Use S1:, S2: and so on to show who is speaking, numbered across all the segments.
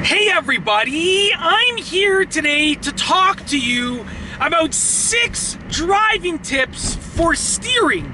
S1: Hey everybody, I'm here today to talk to you about 6 driving tips for steering.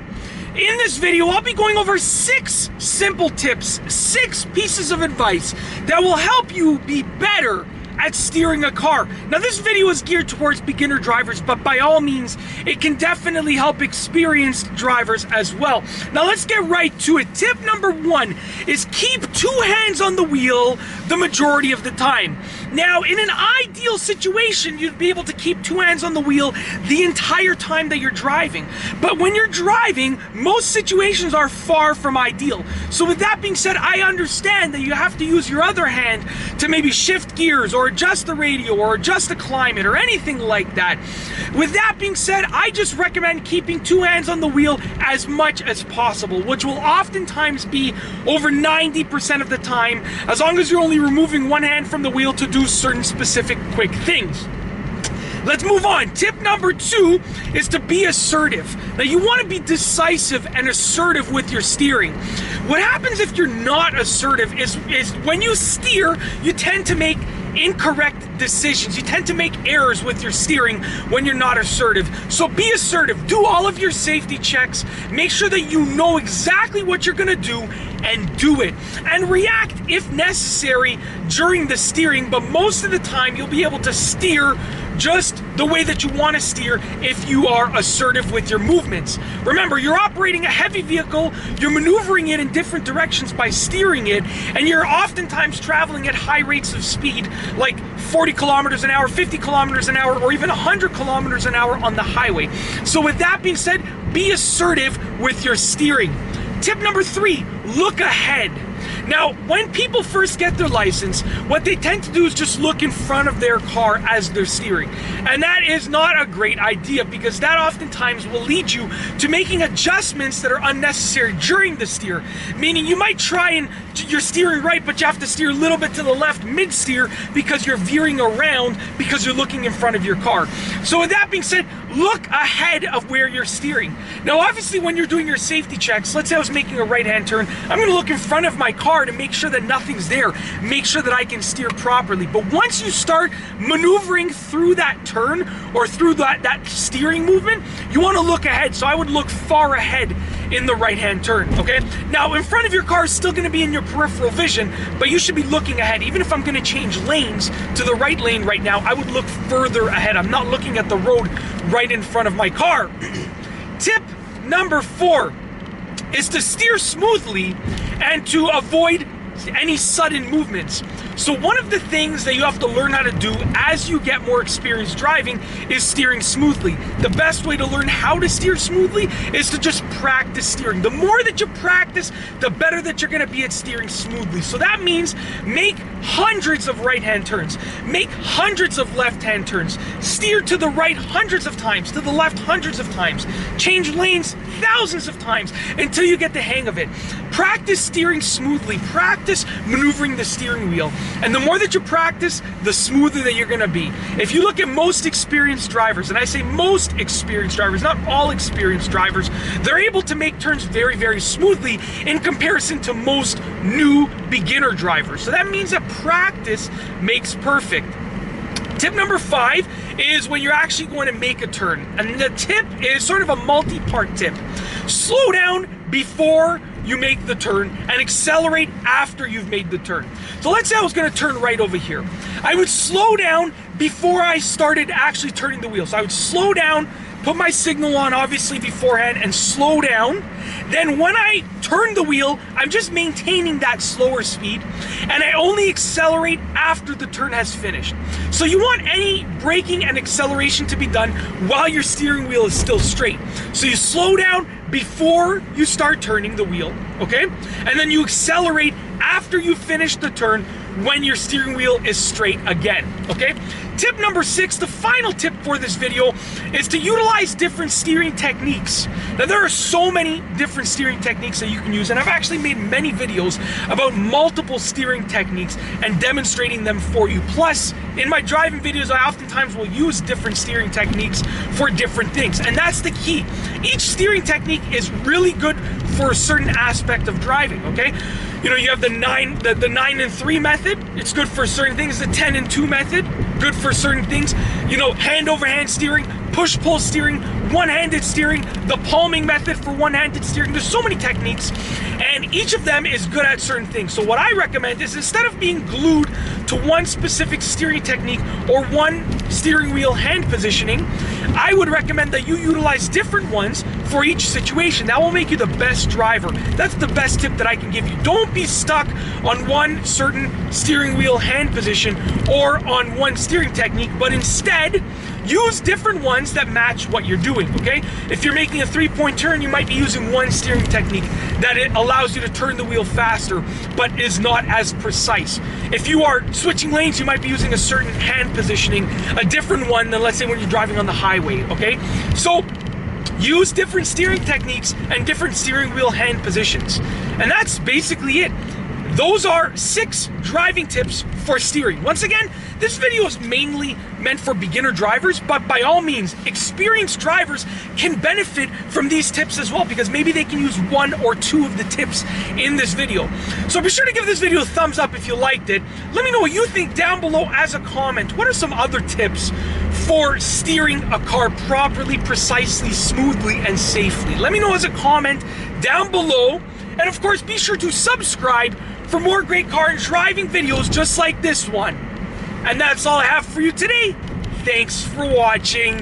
S1: In this video, I'll be going over 6 simple tips, 6 pieces of advice that will help you be better at steering a car. Now this video is geared towards beginner drivers, but by all means, it can definitely help experienced drivers as well. Now let's get right to it. Tip number 1 is keep 2 hands on the wheel the majority of the time. Now in an ideal situation, you'd be able to keep 2 hands on the wheel the entire time that you're driving. But when you're driving, most situations are far from ideal. So with that being said, I understand that you have to use your other hand to maybe shift gears or adjust the radio or adjust the climate or anything like that. With that being said, I just recommend keeping 2 hands on the wheel as much as possible, which will oftentimes be over 90% of the time, as long as you're only removing 1 hand from the wheel to do certain specific quick things. Let's move on. Tip number 2 is to be assertive. Now you want to be decisive and assertive with your steering. What happens if you're not assertive is when you steer, you tend to make incorrect decisions. You tend to make errors with your steering when you're not assertive. So be assertive. Do all of your safety checks. Make sure that you know exactly what you're going to do and do it. And react if necessary during the steering, but most of the time you'll be able to steer just the way that you want to steer if you are assertive with your movements. Remember, you're operating a heavy vehicle, you're maneuvering it in different directions by steering it, and you're oftentimes traveling at high rates of speed, like 40 kilometers an hour, 50 kilometers an hour, or even 100 kilometers an hour on the highway. So with that being said, be assertive with your steering. Tip number 3, look ahead. Now, when people first get their license, what they tend to do is just look in front of their car as they're steering. And that is not a great idea, because that oftentimes will lead you to making adjustments that are unnecessary during the steer. Meaning you might try and you're steering right, but you have to steer a little bit to the left mid-steer because you're veering around because you're looking in front of your car. So with that being said, look ahead of where you're steering. Now obviously when you're doing your safety checks, let's say I was making a right-hand turn, I'm going to look in front of my car to make sure that nothing's there, make sure that I can steer properly. But once you start maneuvering through that turn or through that steering movement, you want to look ahead. So I would look far ahead in the right-hand turn, okay? Now in front of your car is still going to be in your peripheral vision, but you should be looking ahead. Even if I'm going to change lanes to the right lane right now, I would look further ahead. I'm not looking at the road right in front of my car. Tip number 4 is to steer smoothly and to avoid any sudden movements. So one of the things that you have to learn how to do as you get more experience driving is steering smoothly. The best way to learn how to steer smoothly is to just practice steering. The more that you practice, the better that you're going to be at steering smoothly. So that means make hundreds of right-hand turns, make hundreds of left-hand turns, steer to the right hundreds of times, to the left hundreds of times, change lanes thousands of times until you get the hang of it. Practice steering smoothly, practice maneuvering the steering wheel, and the more that you practice, the smoother that you're going to be. If you look at most experienced drivers, and I say most experienced drivers, not all experienced drivers, they're able to make turns very, very smoothly in comparison to most new beginner drivers. So that means that practice makes perfect. Tip number 5 is when you're actually going to make a turn. And the tip is sort of a multi-part tip. Slow down before you make the turn and accelerate after you've made the turn. So let's say I was going to turn right over here. I would slow down before I started actually turning the wheel. So I would slow down, put my signal on obviously beforehand, and slow down. Then when I turn the wheel, I'm just maintaining that slower speed, and I only accelerate after the turn has finished. So you want any braking and acceleration to be done while your steering wheel is still straight. So you slow down before you start turning the wheel, okay? And then you accelerate after you finish the turn when your steering wheel is straight again, okay? Tip number 6, the final tip for this video, is to utilize different steering techniques. Now there are so many different steering techniques that you can use, and I've actually made many videos about multiple steering techniques and demonstrating them for you. Plus, in my driving videos, I oftentimes will use different steering techniques for different things, and that's the key. Each steering technique is really good for a certain aspect of driving, okay? You know, you have the 9 and 3 method. It's good for certain things. The 10 and 2 method, good for certain things. You know, hand over hand steering, push-pull steering, one-handed steering, the palming method for one-handed steering. There's so many techniques, and each of them is good at certain things. So what I recommend is, instead of being glued to one specific steering technique or one steering wheel hand positioning, I would recommend that you utilize different ones for each situation. That will make you the best driver. That's the best tip that I can give you. Don't be stuck on one certain steering wheel hand position or on one steering technique, but instead use different ones that match what you're doing, okay? If you're making a 3-point turn, you might be using one steering technique that it allows you to turn the wheel faster, but is not as precise. If you are switching lanes, you might be using a certain hand positioning, a different one than, let's say, when you're driving on the highway, okay? So use different steering techniques and different steering wheel hand positions. And that's basically it. Those are 6 driving tips for steering. Once again, this video is mainly meant for beginner drivers, but by all means, experienced drivers can benefit from these tips as well, because maybe they can use 1 or 2 of the tips in this video. So be sure to give this video a thumbs up if you liked it. Let me know what you think down below as a comment. What are some other tips for steering a car properly, precisely, smoothly, and safely? Let me know as a comment down below. And of course, be sure to subscribe for more great car and driving videos just like this one. And that's all I have for you today. Thanks for watching.